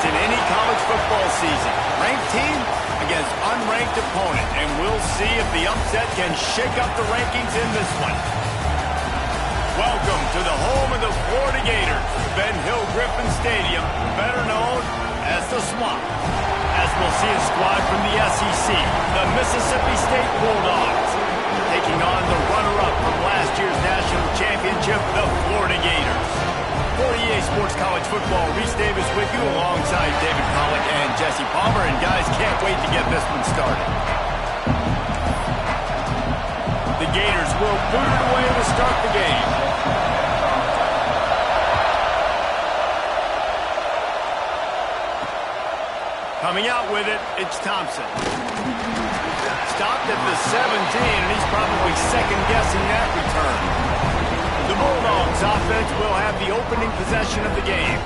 in any college football season. Ranked team against unranked opponent, and we'll see if the upset can shake up the rankings in this one. Welcome to the home of the Florida Gators, Ben Hill Griffin Stadium, better known as the Swamp. As we'll see a squad from the SEC, the Mississippi State Bulldogs, taking on the runner-up from last year's national championship, the Florida Gators. For EA Sports College Football, Reese Davis with you alongside David Pollack and Jesse Palmer. And guys, can't wait to get this one started. The Gators will boot it away to start the game. Coming out with it, it's Thompson. Stopped at the 17, and he's probably second-guessing that return. The Bulldogs offense will have the opening possession of the game.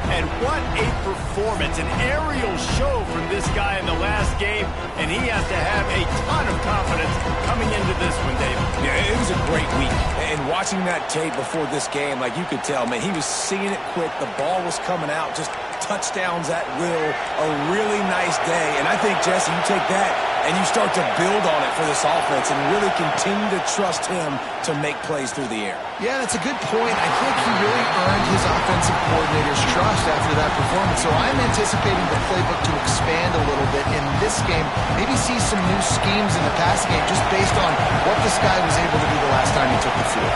And what a performance, an aerial show from this guy in the last game, and he has to have a ton of confidence coming into this one, David. Yeah, it was a great week. And watching that tape before this game, like you could tell, man, he was seeing it quick. The ball was coming out, just touchdowns at will. A really nice day. And I think, Jesse, you take that and you start to build on it for this offense and really continue to trust him to make plays through the air. Yeah, that's a good point. I think he really earned his offensive coordinator's trust after that performance. So I'm anticipating the playbook to expand a little bit in this game. Maybe see some new schemes in the passing game just based on what this guy was able to do the last time he took the field.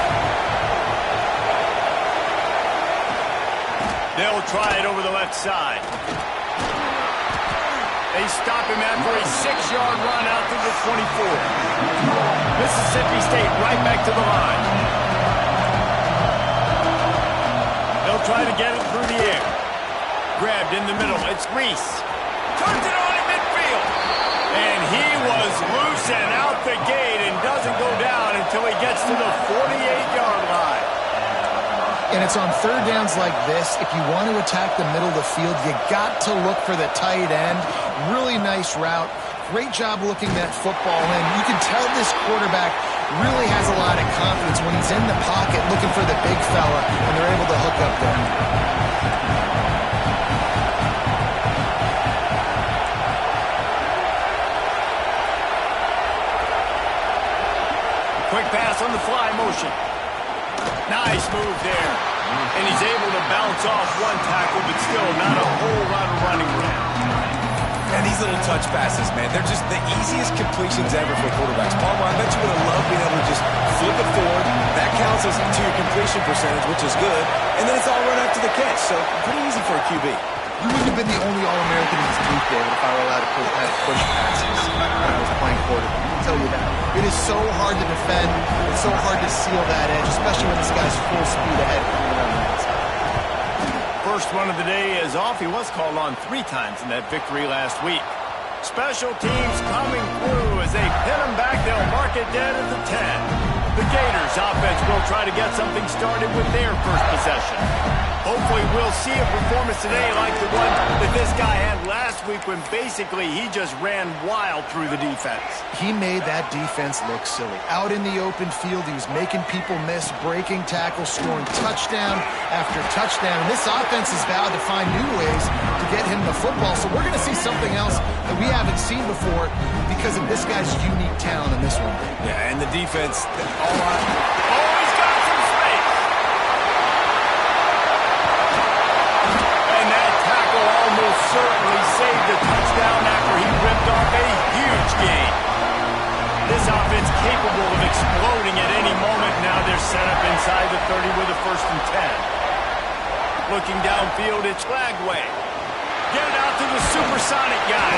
They'll try it over the left side. They stop him after a 6-yard run out to the 24. Mississippi State right back to the line. They'll try to get it through the air. Grabbed in the middle. It's Reese. Turns it on in midfield. And he was loose and out the gate and doesn't go down until he gets to the 48-yard line. And it's on third downs like this. If you want to attack the middle of the field, you got to look for the tight end. Really nice route. Great job looking that football in. You can tell this quarterback really has a lot of confidence when he's in the pocket looking for the big fella, and they're able to hook up there. Quick pass on the fly motion. Nice move there. And he's able to bounce off one tackle, but still not a whole lot of running room. And these little touch passes, man, they're just the easiest completions ever for quarterbacks. Palmer, I bet you would have loved being able to just flip it forward. That counts as to your completion percentage, which is good. And then it's all run after the catch, so pretty easy for a QB. You wouldn't have been the only All-American in this booth, David, if I were allowed to push passes when I was playing quarterback. I'll tell you that. It is so hard to defend. It's so hard to seal that edge, especially when this guy's full speed ahead. First run of the day is off. He was called on 3 times in that victory last week. Special teams coming through as they pin him back. They'll mark it dead at the 10. The Gators offense will try to get something started with their first possession. Hopefully we'll see a performance today like the one that this guy had last week when basically he just ran wild through the defense. He made that defense look silly. Out in the open field, he was making people miss, breaking tackles, scoring touchdown after touchdown. And this offense has vowed to find new ways to get him the football. So we're going to see something else that we haven't seen before because of this guy's unique talent in this one. Yeah, and the defense, all right. Oh, he's got some space. And that tackle almost certainly saved the touchdown after he ripped off a huge gain. This offense capable of exploding at any moment. Now they're set up inside the 30 with a 1st and 10. Looking downfield, it's Lagway. Get it out to the supersonic guy.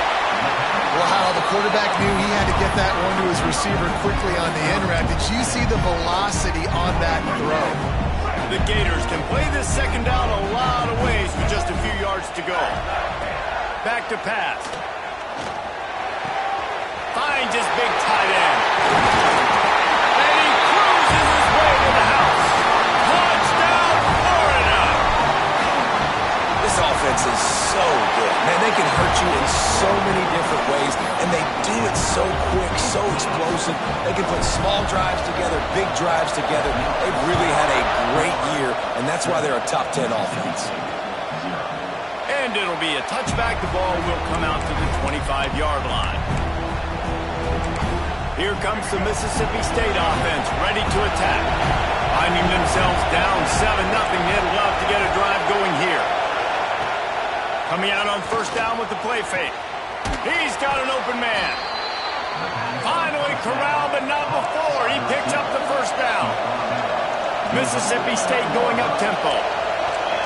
Wow, the quarterback knew he had to get that one to his receiver quickly on the end route. Did you see the velocity on that throw? The Gators can play this second down a lot of ways with just a few yards to go. Back to pass. Finds his big tight end. And he cruises his way to the house. Touchdown, Florida! This offense is so good. Man, they can hurt you in so many different ways, and they do it so quick, so explosive. They can put small drives together, big drives together. They've really had a great year, and that's why they're a top 10 offense. And it'll be a touchback. The ball will come out to the 25-yard line. Here comes the Mississippi State offense, ready to attack. Finding themselves down 7-0. They'd love to get a drive going here. Coming out on first down with the play fake. He's got an open man. Finally corralled, but not before. He picks up the first down. Mississippi State going up tempo.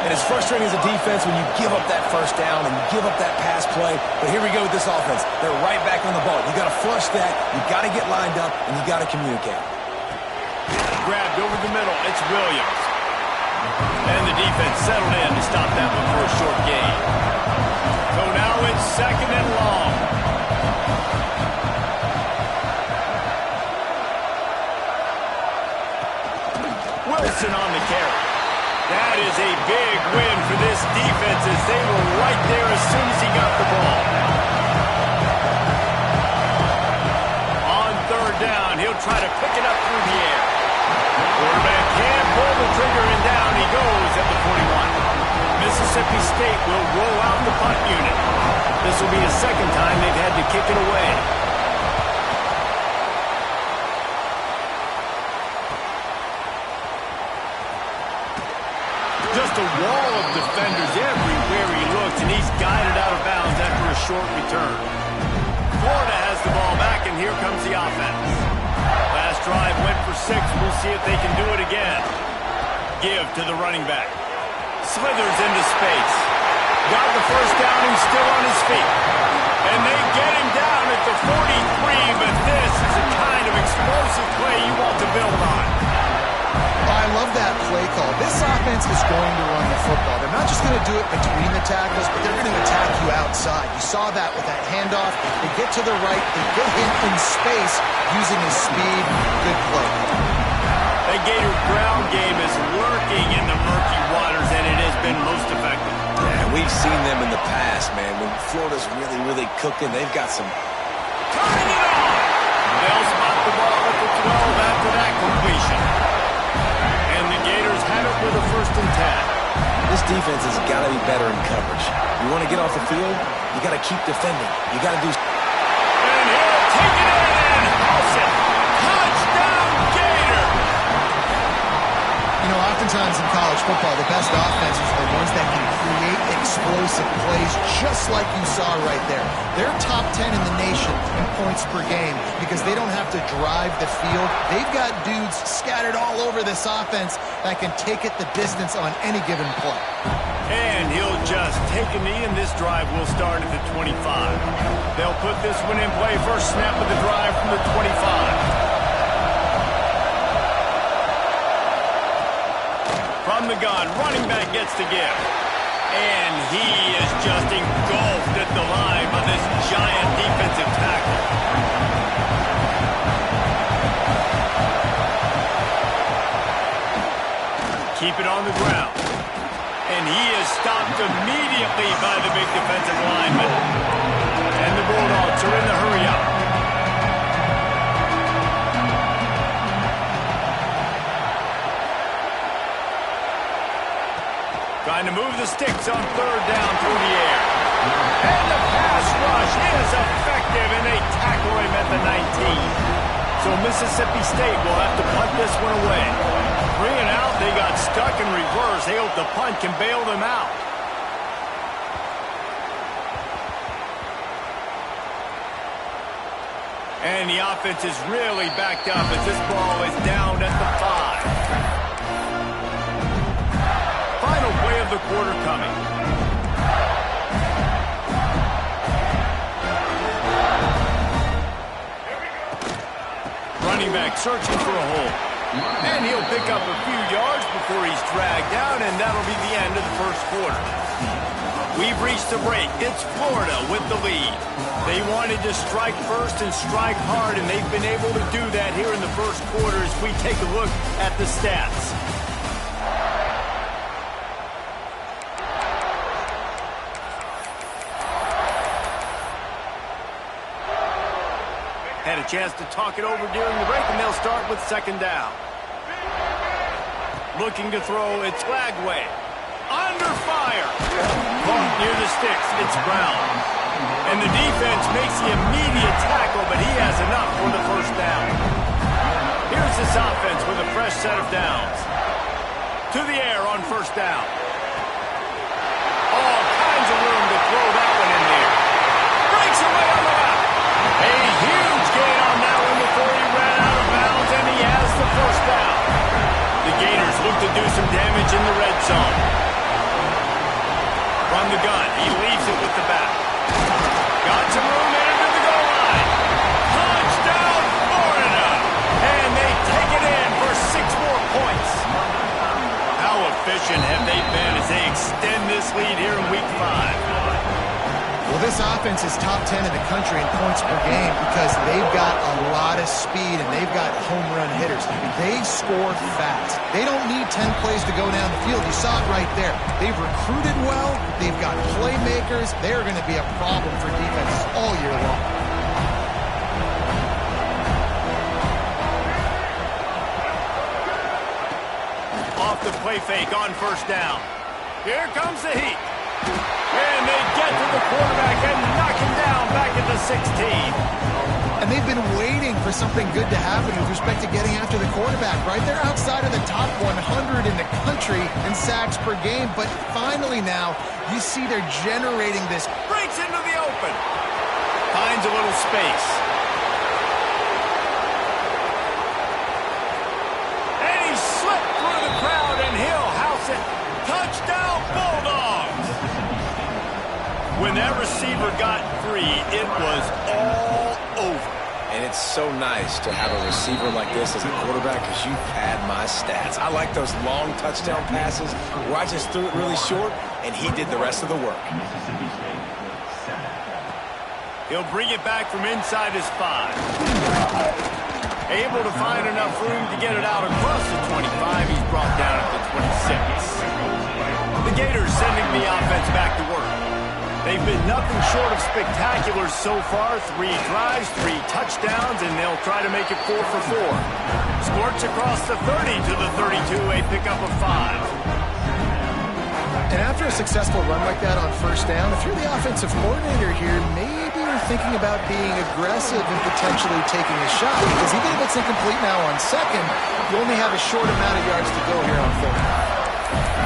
And it's frustrating as a defense when you give up that first down and you give up that pass play. But here we go with this offense. They're right back on the ball. You got to flush that. You got to get lined up, and you got to communicate. Grabbed over the middle. It's Williams. And the defense settled in to stop that one for a short gain. So now it's 2nd and long. Wilson on the carry. That is a big win for this defense as they were right there as soon as he got the ball. On third down, he'll try to pick it up through the air. Quarterback can't pull the trigger, and down he goes at the 41. Mississippi State will roll out the punt unit. This will be the second time they've had to kick it away. Just a wall of defenders everywhere he looks, and he's guided out of bounds after a short return. Florida has the ball back, and here comes the offense. Last drive went for 6. We'll see if they can do it again. Give to the running back. Slithers into space. Got the first down. He's still on his feet. And they get him down at the 43, but this is the kind of explosive play you want to build on. I love that play call. This offense is going to run the football. They're not just going to do it between the tackles, but they're going to attack you outside. You saw that with that handoff. They get to the right. They get him in space using his speed. Good play. The Gator ground game is lurking in the murky waters, and it has been most effective. Yeah, we've seen them in the past, man. When Florida's really, really cooking, they've got some... Turning it on! They'll spot the ball at the 12 after that completion. And the Gators have it with a 1st and 10. This defense has got to be better in coverage. You want to get off the field, you got to keep defending. You got to do... And he'll take it in and house it. Touchdown, Gator! You know, oftentimes in college football, the best offenses are the ones that can create explosive plays just like you saw right there. They're top 10 in the nation in points per game because they don't have to drive the field. They've got dudes scattered all over this offense that can take it the distance on any given play. And he'll just take a knee, and this drive will start at the 25. They'll put this one in play. First snap of the drive from the 25. From the gun, running back gets the give. And he is just engulfed at the line by this giant defensive tackle. Keep it on the ground. And he is stopped immediately by the big defensive lineman. And the Bulldogs are in the hurry-up. Trying to move the sticks on third down through the air. And the pass rush is effective, and they tackle him at the 19. So Mississippi State will have to punt this one away. 3 and out, they got stuck in reverse. They hope the punt can bail them out. And the offense is really backed up as this ball is down at the 5. Final play of the quarter coming. Running back searching for a hole. And he'll pick up a few yards before he's dragged down, and that'll be the end of the first quarter. We've reached the break. It's Florida with the lead. They wanted to strike first and strike hard, and they've been able to do that here in the first quarter as we take a look at the stats. Had a chance to talk it over during the break, and they'll start with 2nd down. Looking to throw, it's Lagway. Under fire. Caught near the sticks. It's Brown. And the defense makes the immediate tackle, but he has enough for the first down. Here's this offense with a fresh set of downs. To the air on first down. All kinds of room to throw that one in there. Breaks away on the route. A huge gain on that one before he ran out of bounds, and he has the first down. The Gators look to do some damage in the red zone. From the gun, he leaves it with the back. Got some room into the goal line. Touchdown, Florida! And they take it in for 6 more points. How efficient have they been as they extend this lead here in Week 5? Well, this offense is top 10 in the country in points per game because they've got a lot of speed and they've got home run hitters. They score fast. They don't need 10 plays to go down the field. You saw it right there. They've recruited well. They've got playmakers. They're going to be a problem for defenses all year long. Off the play fake on first down. Here comes the heat. And they get to the quarterback and knock him down back at the 16. And they've been waiting for something good to happen with respect to getting after the quarterback, right? They're outside of the top 100 in the country in sacks per game, but finally now you see they're generating this. Breaks into the open. Finds a little space. And he slipped through the crowd and he'll house it. Touchdown, Bulldogs! When that receiver got free, it was all over. And it's so nice to have a receiver like this as a quarterback because you've had my stats. I like those long touchdown passes where I just threw it really short and he did the rest of the work. He'll bring it back from inside his 5. Able to find enough room to get it out across the 25. He's brought down at the 26. The Gators sending the offense back to work. They've been nothing short of spectacular so far. 3 drives, 3 touchdowns, and they'll try to make it 4 for 4. Scorch across the 30 to the 32, a pickup of 5. And after a successful run like that on first down, if you're the offensive coordinator here, maybe you're thinking about being aggressive and potentially taking a shot. Because even if it's incomplete now on second, you only have a short amount of yards to go here on third.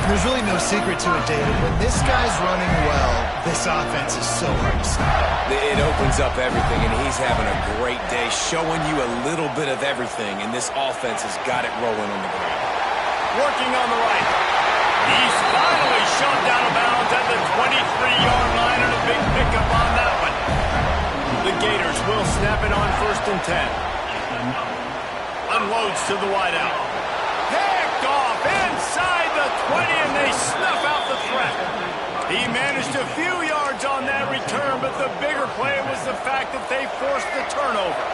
There's really no secret to it, David. When this guy's running well, this offense is so hard to stop. It opens up everything, and he's having a great day, showing you a little bit of everything, and this offense has got it rolling on the ground. Working on the right. He's finally shoved out of bounds at the 23-yard line, and a big pickup on that one. The Gators will snap it on first and 10. Unloads to the wideout. Picked off inside the 20, and they snuff out the threat. He managed a few yards on that return, but the bigger play was the fact that they forced the turnover.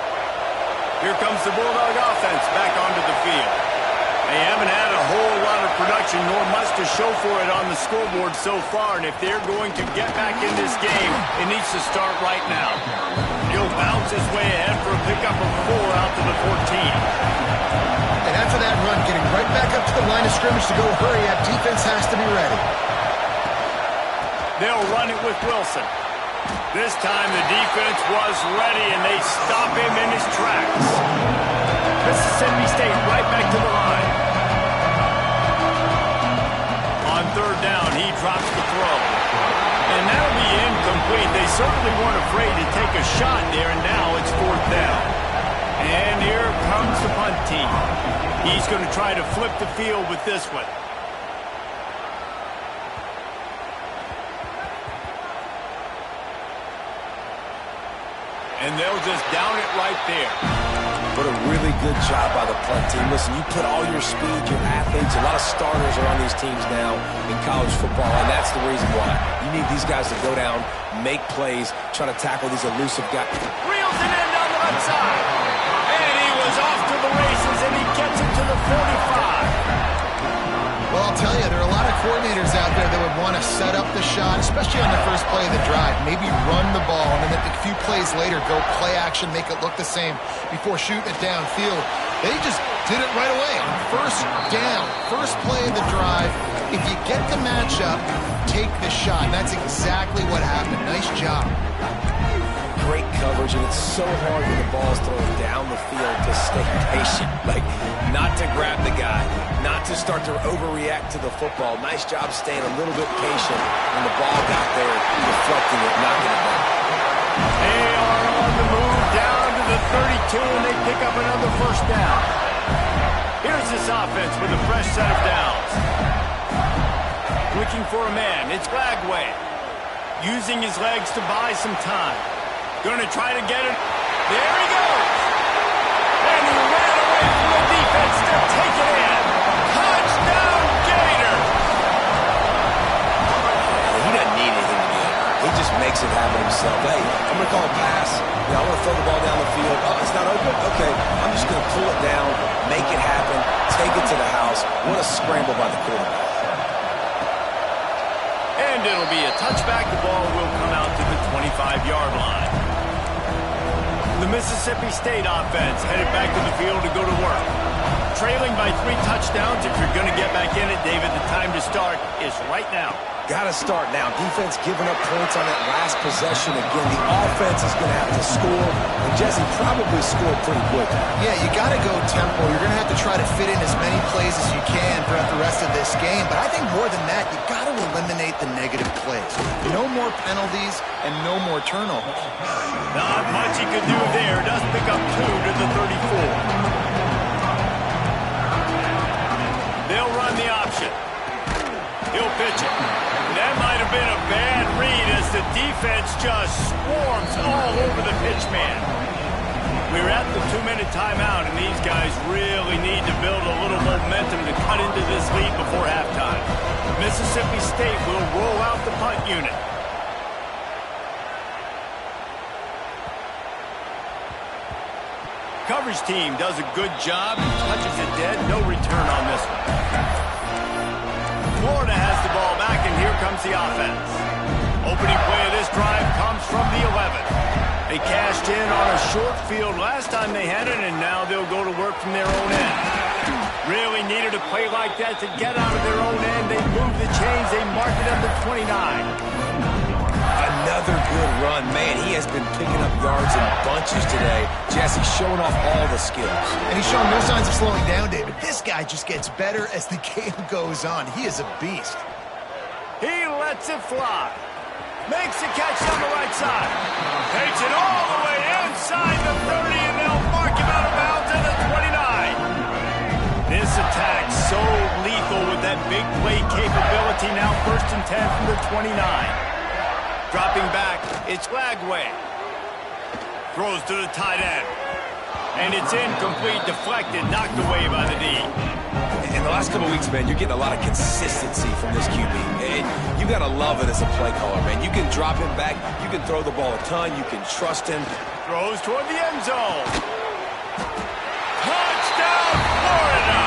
Here comes the Bulldog offense back onto the field. They haven't had a whole lot of production, nor much to show for it on the scoreboard so far, and if they're going to get back in this game, it needs to start right now. He'll bounce his way ahead for a pickup of 4 out to the 14. And after that run, getting right back up to the line of scrimmage to go hurry up, defense has to be ready. They'll run it with Wilson. This time the defense was ready, and they stop him in his tracks. Mississippi State right back to the line. On third down, he drops the throw. And that'll be incomplete. They certainly weren't afraid to take a shot there, and now it's 4th down. And here comes the punt team. He's going to try to flip the field with this one. And they'll just down it right there. What a really good job by the punt team. Listen, you put all your speed, your athletes, a lot of starters are on these teams now in college football, and that's the reason why. You need these guys to go down, make plays, try to tackle these elusive guys. Reels it in down the left side. And he was off to the races, and he gets it to the 45. Well, I'll tell you, there are a lot of coordinators out there that would want to set up the shot, especially on the first play of the drive, maybe run the ball, and then a few plays later go play action, make it look the same before shooting it downfield. They just did it right away on first down, first play of the drive. If you get the matchup, take the a shot, and that's exactly what happened. Nice job. Great coverage, and it's so hard when the ball's thrown down the field to stay patient. Like, not to grab the guy, not to start to overreact to the football. Nice job staying a little bit patient when the ball got there, deflecting it, knocking it down. They are on the move down to the 32, and they pick up another first down. Here's this offense with a fresh set of downs. Looking for a man. It's Lagway. Using his legs to buy some time. Going to try to get it. There he goes. And he ran away from the defense to take it in. Touchdown, Gator. He doesn't need anything to do. He just makes it happen himself. Hey, I'm going to call a pass. I want to throw the ball down the field. Oh, it's not open? Okay, I'm just going to pull it down, make it happen, take it to the house. What a scramble by the quarterback. And it'll be a touchback. The ball will come out to the 25-yard line. The Mississippi State offense headed back to the field to go to work. Trailing by 3 touchdowns. If you're going to get back in it, David, the time to start is right now. Got to start now. Defense giving up points on that last possession. Again, the offense is going to have to score, and Jesse probably scored pretty quick. Yeah, you got to go tempo. You're going to have to try to fit in as many plays as you can throughout the rest of this game. But I think more than that, you got to eliminate the negative plays. No more penalties and no more turnovers. Not much he could do there. Does pick up 2 to the 34. They'll run the option. He'll pitch it. That might have been a bad read as the defense just swarms all over the pitch man. We're at the 2-minute timeout, and these guys really need to build a little momentum to cut into this lead before halftime. Mississippi State will roll out the punt unit. Coverage team does a good job and touches it dead. No return on this one. Florida has the ball back, and here comes the offense. Opening play of this drive comes from the 11. They cashed in on a short field last time they had it, and now they'll go to work from their own end. Really needed a play like that to get out of their own end. They moved the chains. They marked it up to 29. Another good run. Man, he has been picking up yards in bunches today. Jesse showing off all the skills. And he's showing no signs of slowing down, David. This guy just gets better as the game goes on. He is a beast. He lets it fly. Makes the catch on the right side. Takes it all the way inside the 30, and they'll mark him out of bounds at the 29. This attack so lethal with that big play capability. Now 1st and 10 from the 29. Dropping back, it's Lagway. Throws to the tight end. And it's incomplete, deflected, knocked away by the D. In the last couple weeks, man, you're getting a lot of consistency from this QB. And you got to love it as a play caller, man. You can drop him back. You can throw the ball a ton. You can trust him. Throws toward the end zone. Touchdown, Florida!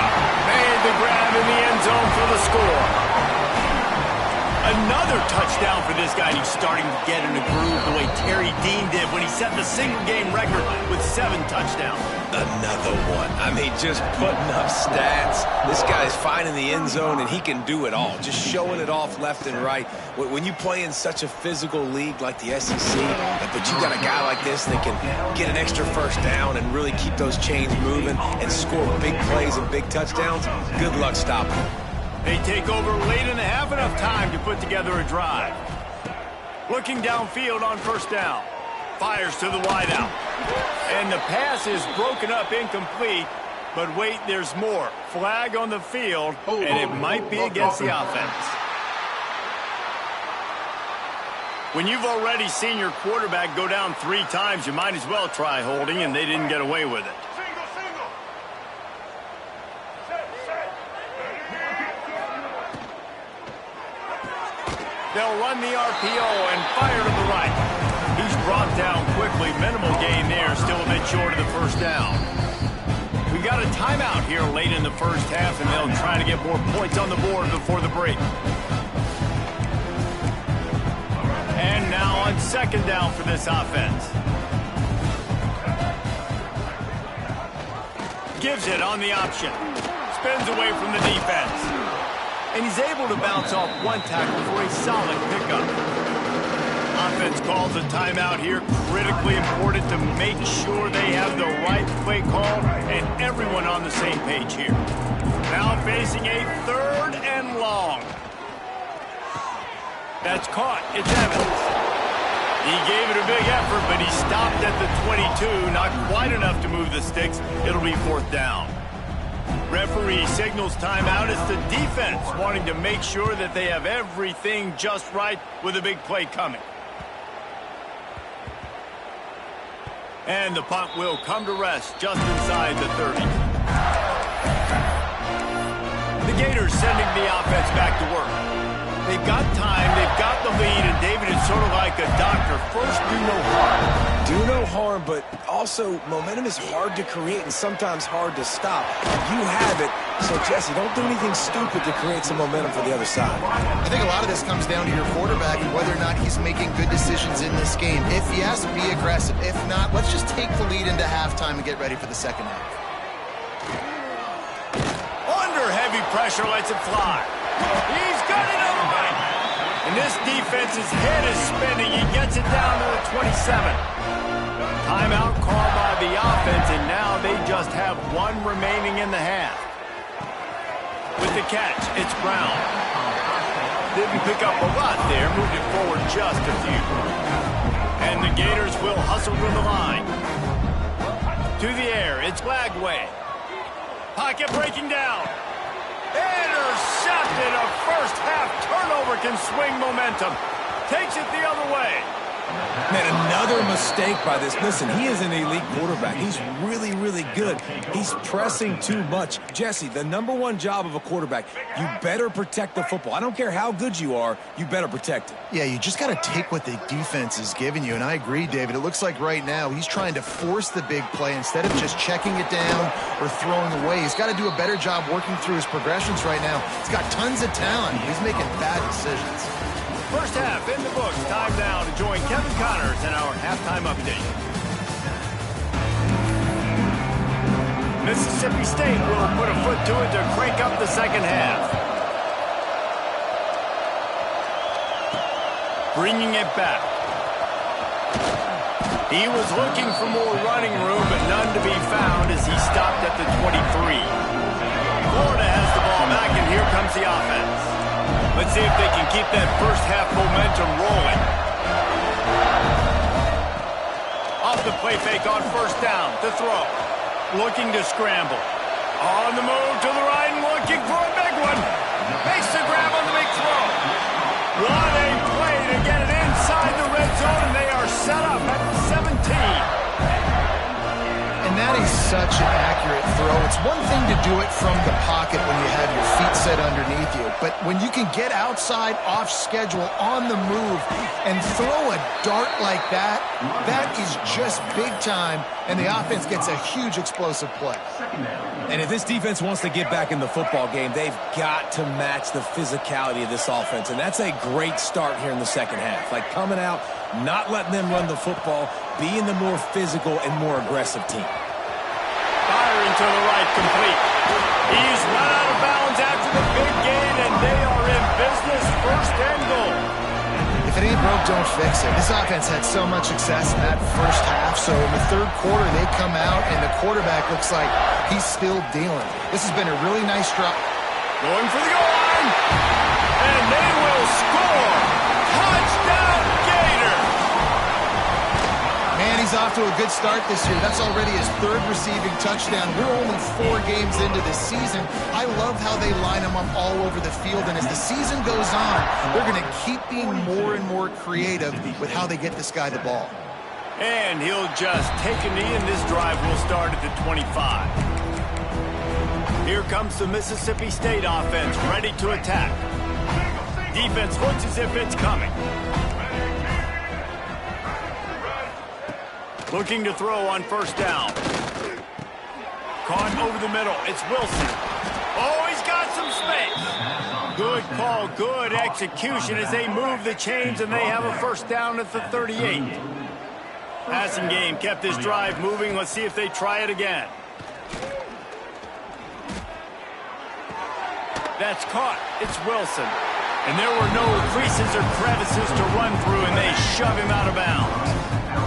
Made the grab in the end zone for the score. Another touchdown for this guy. He's starting to get in a groove the way Terry Dean did when he set the single-game record with 7 touchdowns. Another one. I mean, just putting up stats. This guy's finding the end zone, and he can do it all. Just showing it off left and right. When you play in such a physical league like the SEC, but you got a guy like this that can get an extra first down and really keep those chains moving and score big plays and big touchdowns, good luck stopping him. They take over late in the half, enough time to put together a drive. Looking downfield on 1st down. Fires to the wideout. And the pass is broken up, incomplete. But wait, there's more. Flag on the field, and it might be against the offense. When you've already seen your quarterback go down 3 times, you might as well try holding, and they didn't get away with it. They'll run the RPO and fire to the right. He's brought down quickly. Minimal gain there. Still a bit short of the 1st down. We got a timeout here late in the 1st half, and they'll try to get more points on the board before the break. And now on 2nd down for this offense. Gives it on the option. Spins away from the defense. And he's able to bounce off 1 tackle for a solid offense calls a timeout here. Critically important to make sure they have the right play call and everyone on the same page here. Now facing a 3rd and long. That's caught. It's Evans. He gave it a big effort, but he stopped at the 22. Not quite enough to move the sticks. It'll be 4th down. Referee signals timeout. It's the defense wanting to make sure that they have everything just right with a big play coming. And the punt will come to rest just inside the 30. The Gators sending the offense back to work. They've got time, they've got the lead, and David is sort of like a doctor. First, do no harm. Do no harm, but also momentum is hard to create and sometimes hard to stop. You have it, so Jesse, don't do anything stupid to create some momentum for the other side. I think a lot of this comes down to your quarterback and whether or not he's making good decisions in this game. If yes, be aggressive. If not, let's just take the lead into halftime and get ready for the second half. Under heavy pressure, lets it fly. He's got it on. And this defense's head is spinning. He gets it down to the 27. Timeout called by the offense, and now they just have 1 remaining in the half. With the catch, it's Brown. Didn't pick up a lot there, moved it forward just a few. And the Gators will hustle to the line. To the air, it's Lagway. Pocket breaking down. Intercepted. A first half turnover can swing momentum. Takes it the other way. Man, another mistake by this. Listen, he is an elite quarterback. He's really, really good. He's pressing too much. Jesse, the #1 job of a quarterback, you better protect the football. I don't care how good you are, you better protect it. Yeah, you just got to take what the defense is giving you, and I agree, David. It looks like right now he's trying to force the big play instead of just checking it down or throwing away. He's got to do a better job working through his progressions right now. He's got tons of talent. He's making bad decisions. First half in the books. Time now to join Kevin Connors in our halftime update. Mississippi State will put a foot to it to crank up the second half. Bringing it back. He was looking for more running room, but none to be found as he stopped at the 23. Florida has the ball back, and here comes the offense. Let's see if they can keep that first half momentum rolling. Off the play fake on first down to throw. Looking to scramble. On the move to the right and looking for a big one. Makes the grab on the big throw. What a play to get it inside the red zone, and they are set up at the 17. And that is such an accurate throw. It's one thing to do it from the pocket when you have your feet set underneath you, but when you can get outside, off schedule, on the move, and throw a dart like that, that is just big time, and the offense gets a huge explosive play. And if this defense wants to get back in the football game, they've got to match the physicality of this offense, and that's a great start here in the second half. Like coming out, not letting them run the football, being the more physical and more aggressive team. Firing to the right, complete. He's run out of bounds after the big gain, and they are in business, 1st and goal. If it ain't broke, don't fix it. This offense had so much success in that first half, so in the 3rd quarter, they come out, and the quarterback looks like he's still dealing. This has been a really nice drop. Going for the goal line, and they will score. Touchdown, Gator. Man, he's off to a good start this year. That's already his 3rd receiving touchdown. We're only 4 games into the season. I love how they line him up all over the field, and as the season goes on, they're going to keep being more and more creative with how they get this guy the ball. And he'll just take a knee, and this drive will start at the 25. Here comes the Mississippi State offense, ready to attack. Defense looks as if it's coming. Looking to throw on first down. Caught over the middle. It's Wilson. Oh, he's got some space. Good call, good execution as they move the chains, and they have a first down at the 38. Passing game kept this drive moving. Let's see if they try it again. That's caught. It's Wilson. And there were no creases or crevices to run through, and they shove him out of bounds.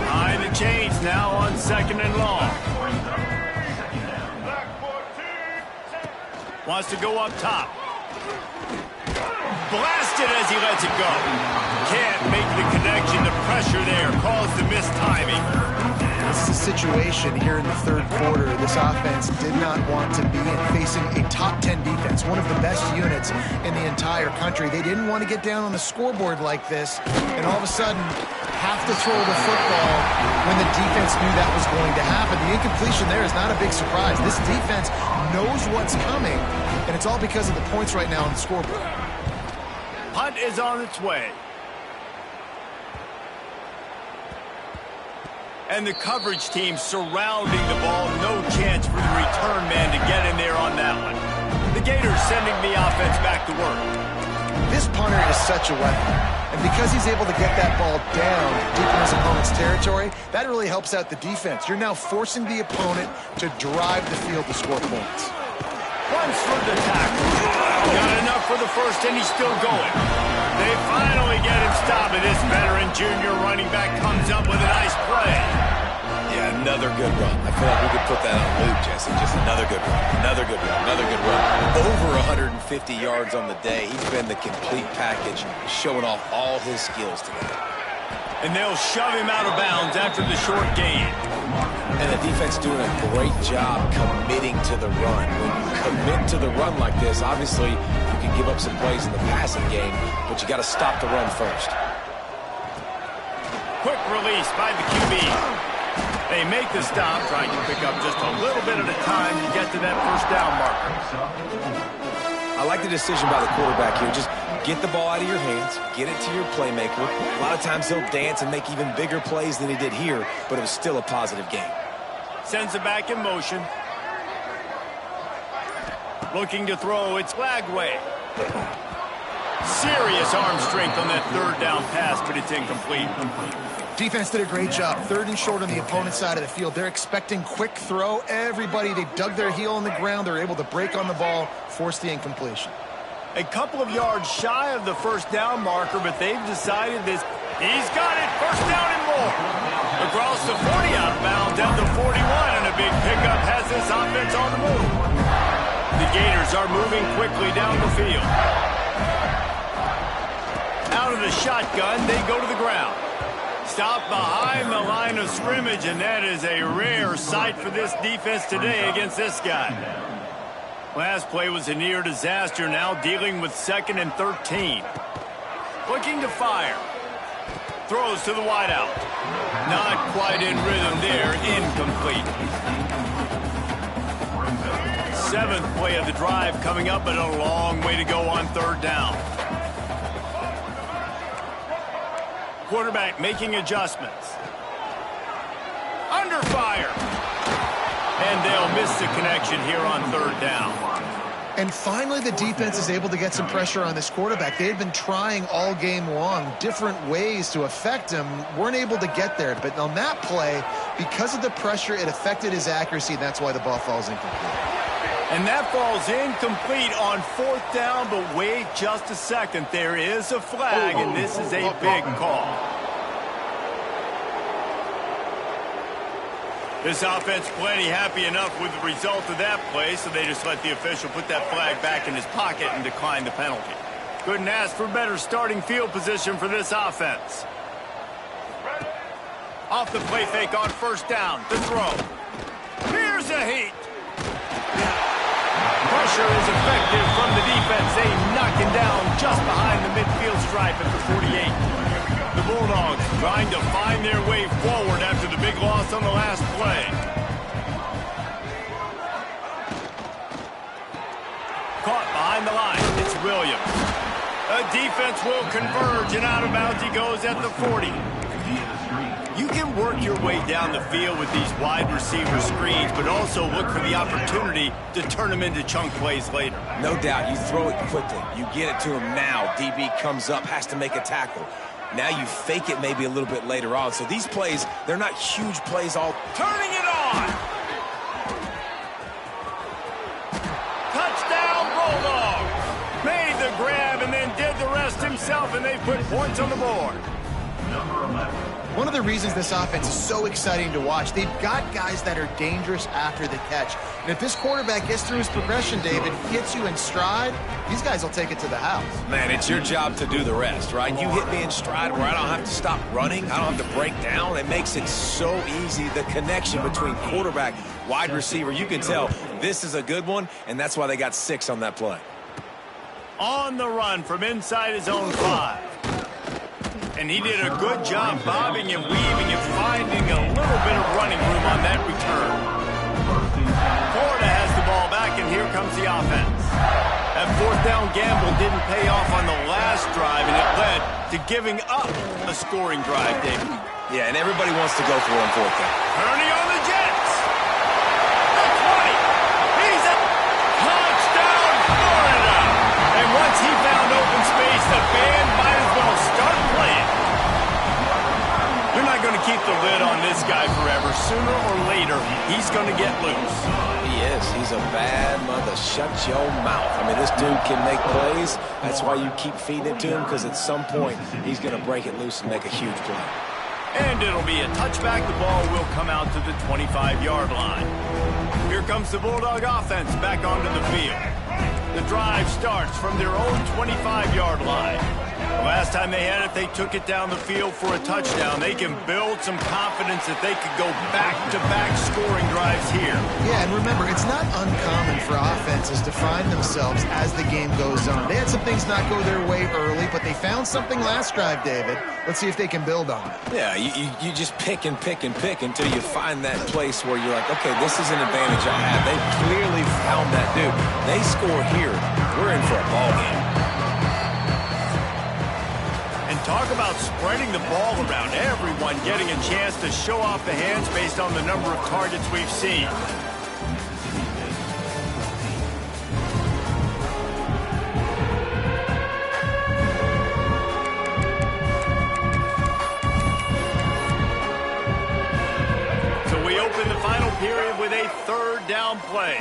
Behind the chains now on 2nd and long. Wants to go up top. Blasted as he lets it go. Can't make the connection. The pressure there caused the missed timing. This is a situation here in the third quarter this offense did not want to be in, facing a top 10 defense, one of the best units in the entire country. They didn't want to get down on the scoreboard like this, and all of a sudden have to throw the football when the defense knew that was going to happen. The incompletion there is not a big surprise. This defense knows what's coming, and it's all because of the points right now on the scoreboard. Punt is on its way. And the coverage team surrounding the ball. No chance for the return man to get in there on that one. The Gators sending the offense back to work. This punter is such a weapon. And because he's able to get that ball down deep in his opponent's territory, that really helps out the defense. You're now forcing the opponent to drive the field to score points. Runs through the tackle. Got enough for the first, and he's still going. They finally get him stopped, and this veteran junior running back comes up with a nice play. Yeah, another good run. I feel like we could put that on loop, Jesse. Just another good run, another good run, another good run. Over 150 yards on the day. He's been the complete package, showing off all his skills today. And they'll shove him out of bounds after the short gain. And the defense doing a great job committing to the run. When you commit to the run like this, obviously you can give up some plays in the passing game, but you got to stop the run first. Quick release by the QB. They make the stop, trying to pick up just a little bit at a time to get to that first down marker. I like the decision by the quarterback here. Just get the ball out of your hands, get it to your playmaker. A lot of times he'll dance and make even bigger plays than he did here, but it was still a positive game. Sends it back in motion. Looking to throw, it's Flagway. Serious arm strength on that third down pass, but it's incomplete. Defense did a great job. 3rd and short on the opponent's side of the field. They're expecting quick throw. Everybody, they dug their heel on the ground. They're able to break on the ball, force the incompletion. A couple of yards shy of the first down marker, but they've decided this. He's got it. First down and more. Across the 40 outbound down to 41, and a big pickup has this offense on the move. The Gators are moving quickly down the field. Out of the shotgun, they go to the ground. Stop behind the line of scrimmage, and that is a rare sight for this defense today against this guy. Last play was a near disaster, now dealing with 2nd and 13. Looking to fire. Throws to the wideout. Not quite in rhythm there, incomplete. 7th play of the drive coming up, but a long way to go on 3rd down. Quarterback making adjustments. Under fire. And they'll miss the connection here on 3rd down. And finally, the defense is able to get some pressure on this quarterback. They had been trying all game long different ways to affect him, weren't able to get there. But on that play, because of the pressure, it affected his accuracy, and that's why the ball falls incomplete. And that falls incomplete on 4th down, but wait just a second. There is a flag, and this is a big call. This offense plenty happy enough with the result of that play, so they just let the official put that flag back in his pocket and decline the penalty. Couldn't ask for better starting field position for this offense. Off the play fake on 1st down. The throw. Here's a heat. Pressure is effective from the defense. They knock him down just behind the midfield stripe at the 48. The Bulldogs trying to find their way forward after the big loss on the last play. Caught behind the line. It's Williams. A defense will converge, and out of bounds he goes at the 40. You can work your way down the field with these wide receiver screens, but also look for the opportunity to turn them into chunk plays later. No doubt, you throw it quickly. You get it to him now. DB comes up, has to make a tackle. Now you fake it maybe a little bit later on. So these plays, they're not huge plays all. Turning it on! Touchdown, Bulldogs! Made the grab and then did the rest off, and they put points on the board. One of the reasons this offense is so exciting to watch, they've got guys that are dangerous after the catch. And if this quarterback gets through his progression, David, hits you in stride, these guys will take it to the house. Man, it's your job to do the rest, right? You hit me in stride where I don't have to stop running. I don't have to break down. It makes it so easy. The connection between quarterback, wide receiver, you can tell this is a good one, and that's why they got 6 on that play. On the run from inside his own 5. And he did a good job bobbing and weaving and finding a little bit of running room on that return. Florida has the ball back, and here comes the offense. That fourth down gamble didn't pay off on the last drive, and it led to giving up a scoring drive, David. Yeah, and everybody wants to go for it on fourth down. Ernie on the Jets. The 20. He's a touchdown, Florida. And once he found open space, the band might as well start playing. You're not going to keep the lid on this guy forever. Sooner or later, he's going to get loose. He is. He's a bad mother. Shut your mouth. I mean, this dude can make plays. That's why you keep feeding it to him, because at some point, he's going to break it loose and make a huge play. And it'll be a touchback. The ball will come out to the 25-yard line. Here comes the Bulldog offense back onto the field. The drive starts from their own 25-yard line. The last time they had it, they took it down the field for a touchdown. They can build some confidence that they could go back-to-back scoring drives here. Yeah, and remember, it's not uncommon for offenses to find themselves as the game goes on. They had some things not go their way early, but they found something last drive, David. Let's see if they can build on it. Yeah, you just pick and pick and pick until you find that place where you're like, okay, this is an advantage I have. They clearly found that dude. They score here. We're in for a ball game. Talk about spreading the ball around. Everyone getting a chance to show off the hands based on the number of targets we've seen. So we open the final period with a third down play.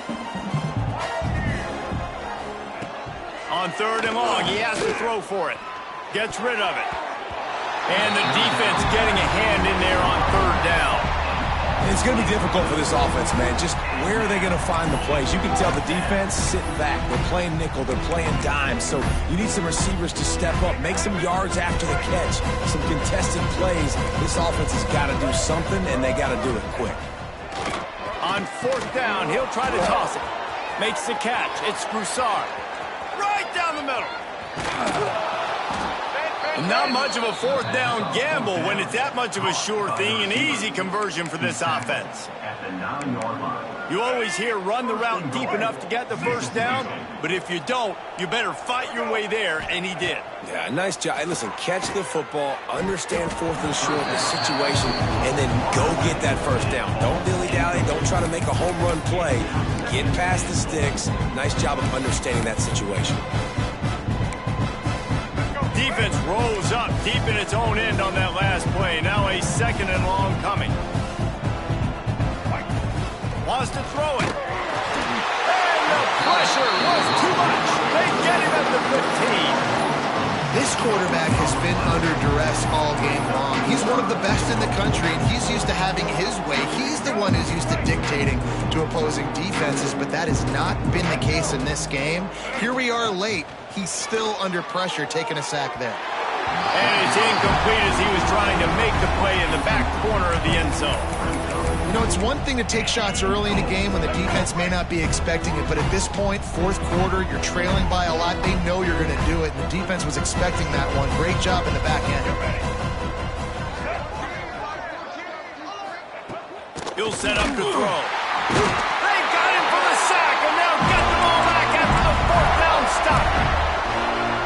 On 3rd and long, he has to throw for it. Gets rid of it. And the defense getting a hand in there on 3rd down. It's going to be difficult for this offense, man. Just where are they going to find the plays? You can tell the defense sitting back. They're playing nickel. They're playing dime. So you need some receivers to step up, make some yards after the catch, some contested plays. This offense has got to do something, and they got to do it quick. On 4th down, he'll try to toss it. Makes the catch. It's Broussard. Right down the middle. Not much of a 4th down gamble when it's that much of a sure thing. An easy conversion for this offense. You always hear run the route deep enough to get the first down, but if you don't, you better fight your way there, and he did. Yeah, nice job. Hey, listen, catch the football, understand 4th and short, the situation, and then go get that first down. Don't dilly-dally. Don't try to make a home run play. Get past the sticks. Nice job of understanding that situation. Defense rolls up deep in its own end on that last play. Now a 2nd and long coming. Wants to throw it. And the pressure was too much. They get him at the 15. This quarterback has been under duress all game long. He's one of the best in the country, and he's used to having his way. He's the one who's used to dictating to opposing defenses, but that has not been the case in this game. Here we are late. He's still under pressure, taking a sack there. And it's incomplete as he was trying to make the play in the back corner of the end zone. You know, it's one thing to take shots early in a game when the defense may not be expecting it, but at this point, 4th quarter, you're trailing by a lot. They know you're going to do it, and the defense was expecting that one. Great job in the back end. He'll set up to throw. They got him for the sack, and they'll get the ball back after the 4th down stop.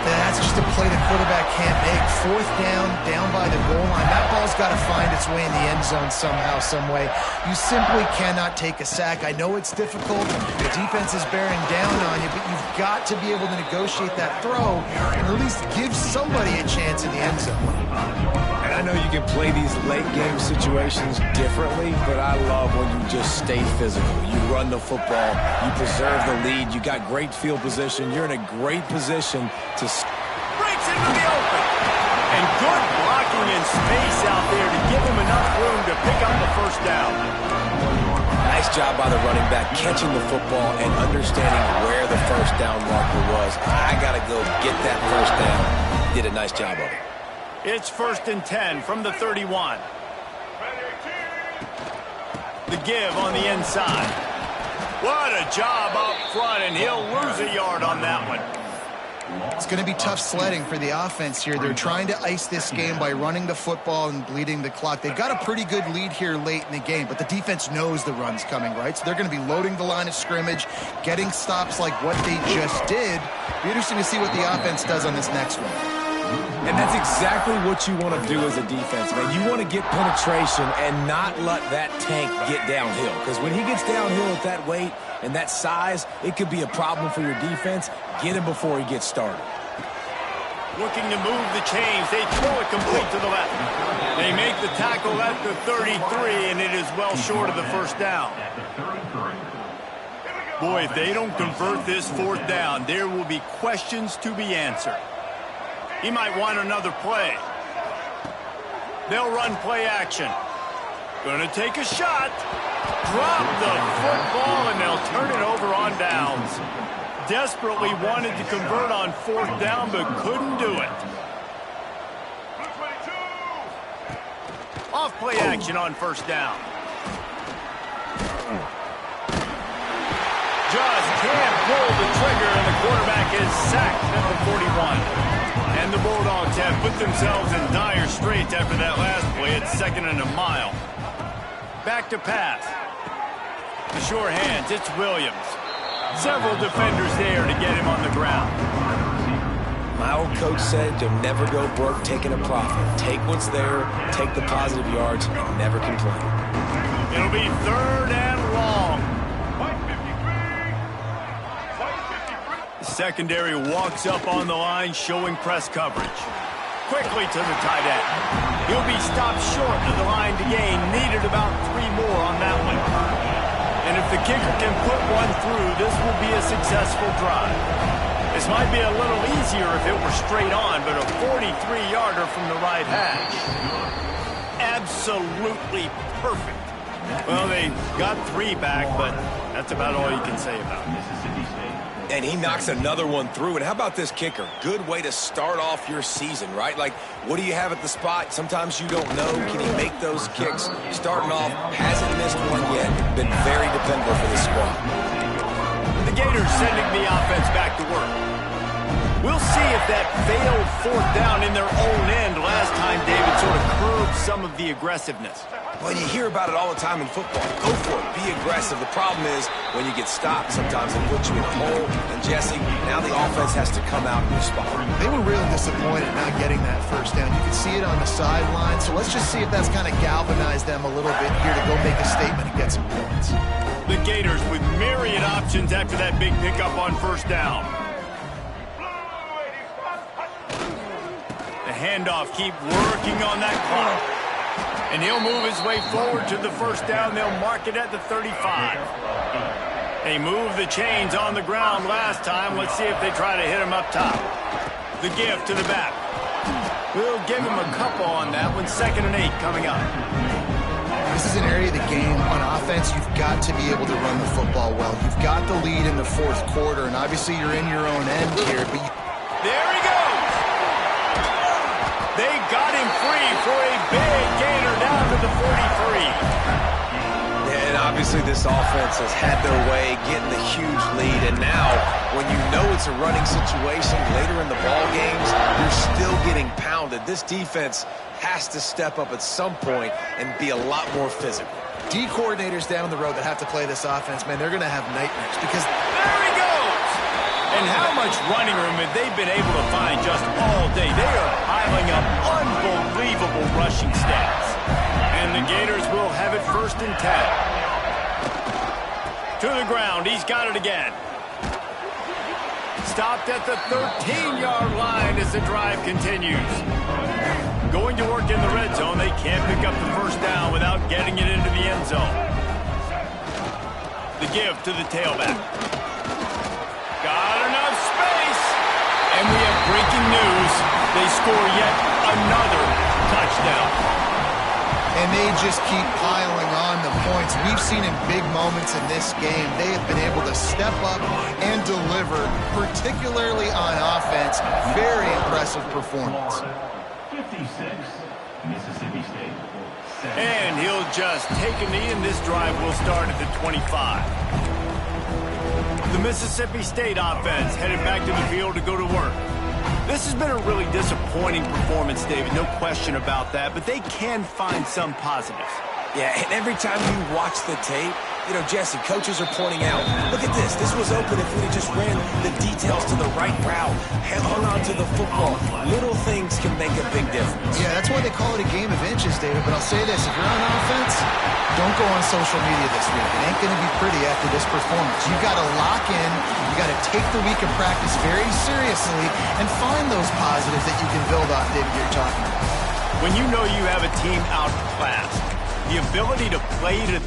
That's just a play the quarterback can't make. 4th down, down by the goal line. That ball's got to find its way in the end zone somehow, some way. You simply cannot take a sack. I know it's difficult. The defense is bearing down on you, but you've got to be able to negotiate that throw and at least give somebody a chance in the end zone. And I know you can play these late-game situations differently, but I love when you just stay physical. You run the football. You preserve the lead. You got great field position. You're in a great position to... Breaks into the open. first down. Nice job by the running back catching the football and understanding where the first down marker was. I got to go get that first down. Did a nice job of it. It's 1st and 10 from the 31. The give on the inside. What a job up front, and he'll lose a yard on that one. It's going to be tough sledding for the offense here. They're trying to ice this game by running the football and bleeding the clock. They've got a pretty good lead here late in the game, but the defense knows the run's coming, right? So they're going to be loading the line of scrimmage, getting stops like what they just did. Be interesting to see what the offense does on this next one. And that's exactly what you want to do as a defense, man. You want to get penetration and not let that tank get downhill. Because when he gets downhill at that weight and that size, it could be a problem for your defense. Get him before he gets started. Looking to move the chains. They throw it complete to the left. They make the tackle at the 33, and it is well short of the first down. Boy, if they don't convert this 4th down, there will be questions to be answered. He might want another play. They'll run play action. Gonna take a shot. Drop the football, and they'll turn it over on downs. Desperately wanted to convert on 4th down, but couldn't do it. Off play action on 1st down. Just can't pull the trigger, and the quarterback is sacked at the 41. And the Bulldogs have put themselves in dire straits after that last play. It's 2nd and a mile. Back to pass. The sure hands, it's Williams. Several defenders there to get him on the ground. My old coach said you'll never go broke taking a profit. Take what's there, take the positive yards, and never complain. It'll be 3rd and long. Secondary walks up on the line, showing press coverage. Quickly to the tight end. He'll be stopped short of the line to gain. Needed about 3 more on that one. And if the kicker can put one through, this will be a successful drive. This might be a little easier if it were straight on, but a 43-yarder from the right hash. Absolutely perfect. Well, they got 3 back, but that's about all you can say about it. And he knocks another one through. And how about this kicker? Good way to start off your season, right? Like, what do you have at the spot? Sometimes you don't know. Can he make those kicks? Starting off, hasn't missed one yet. Been very dependable for the squad. The Gators sending the offense back to work. We'll see if that failed 4th down in their own end last time, David, sort of curbed some of the aggressiveness. Well, you hear about it all the time in football. Go for it. Be aggressive. The problem is when you get stopped, sometimes it puts you in a hole. And, Jesse, now the offense has to come out and respond. They were really disappointed not getting that first down. You can see it on the sideline. So let's just see if that's kind of galvanized them a little bit here to go make a statement and get some points. The Gators with myriad options after that big pickup on 1st down. The handoff, keep working on that clock. And he'll move his way forward to the 1st down. They'll mark it at the 35. They moved the chains on the ground last time. Let's see if they try to hit him up top. The give to the back. We'll give him a couple on that one. 2nd and 8 coming up. This is an area of the game on offense you've got to be able to run the football well. You've got the lead in the 4th quarter, and obviously you're in your own end here. But there he goes. They got him free for a big gainer down to the 43. Yeah, and obviously this offense has had their way, getting the huge lead. And now, when you know it's a running situation later in the ball games, you're still getting pounded. This defense has to step up at some point and be a lot more physical. D coordinators down the road that have to play this offense, man, they're going to have nightmares because there he goes. And how much running room have they been able to find just all day? They are piling up unbelievable rushing stats. And the Gators will have it 1st and 10. To the ground. He's got it again. Stopped at the 13-yard line as the drive continues. Going to work in the red zone. They can't pick up the 1st down without getting it into the end zone. The give to the tailback. Got enough space. And we have breaking news. They score yet another touchdown. And they just keep piling on points. We've seen in big moments in this game, they have been able to step up and deliver, particularly on offense. Very impressive performance. 56, Mississippi State. And he'll just take a knee, and this drive will start at the 25. The Mississippi State offense headed back to the field to go to work. This has been a really disappointing performance, David, no question about that, but they can find some positives. Yeah, and every time you watch the tape, you know, Jesse, coaches are pointing out, look at this. This was open if we just ran the details to the right route, hung on to the football. Little things can make a big difference. Yeah, that's why they call it a game of inches, David. But I'll say this, if you're on offense, don't go on social media this week. It ain't going to be pretty after this performance. You've got to lock in. You've got to take the week of practice very seriously and find those positives that you can build off, David, you're talking about. When you know you have a team outclassed, the ability to play to